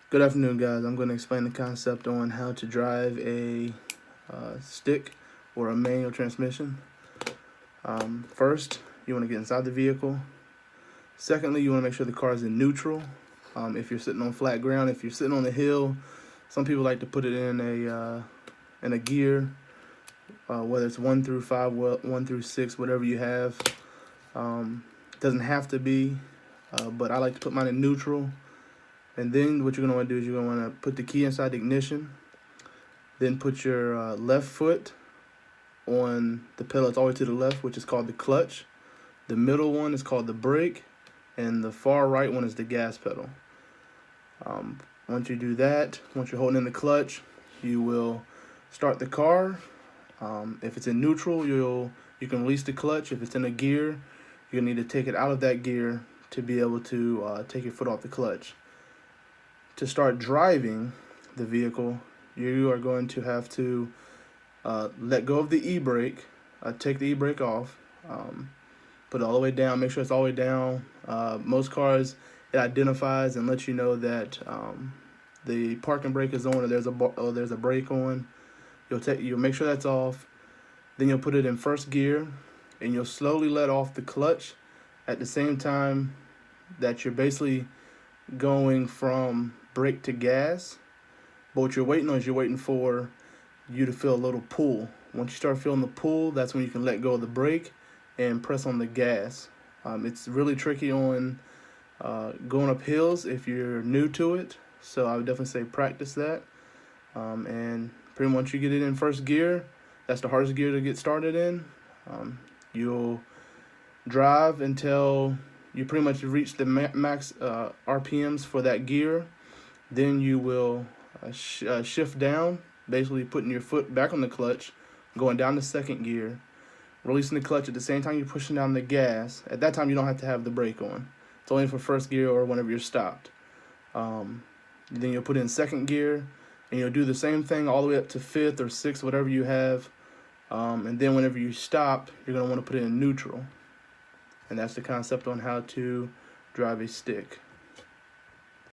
Good afternoon, guys. I'm going to explain the concept on how to drive a stick or a manual transmission. First, you want to get inside the vehicle. Secondly, you want to make sure the car is in neutral. If you're sitting on flat ground, if you're sitting on a hill, some people like to put it in a gear, whether it's 1 through 5, 1 through 6, whatever you have. It doesn't have to be, but I like to put mine in neutral. And then what you're going to want to do is you're going to want to put the key inside the ignition. Then put your left foot on the pedal that's all the way to the left, which is called the clutch. The middle one is called the brake. And the far right one is the gas pedal. Once you do that, once you're holding in the clutch, you will start the car. If it's in neutral, you can release the clutch. If it's in a gear, you're going to need to take it out of that gear to be able to take your foot off the clutch. To start driving the vehicle, you are going to have to let go of the e-brake, take the e-brake off, put it all the way down, make sure it's all the way down. Most cars, it identifies and lets you know that the parking brake is on or there's a brake on. You'll make sure that's off. Then you'll put it in first gear, and you'll slowly let off the clutch at the same time that you're basically going from brake to gas. But what you're waiting on is you're waiting for you to feel a little pull. Once you start feeling the pull, that's when you can let go of the brake and press on the gas. It's really tricky on going up hills if you're new to it, so I would definitely say practice that. And pretty much you get it in first gear, that's the hardest gear to get started in. You'll drive until you pretty much reach the max RPMs for that gear. Then you will shift down, basically putting your foot back on the clutch, going down to second gear, releasing the clutch at the same time you're pushing down the gas. At that time, you don't have to have the brake on. It's only for first gear or whenever you're stopped. Then you'll put in second gear, and you'll do the same thing all the way up to fifth or sixth, whatever you have. And then whenever you stop, you're going to want to put it in neutral. And that's the concept on how to drive a stick.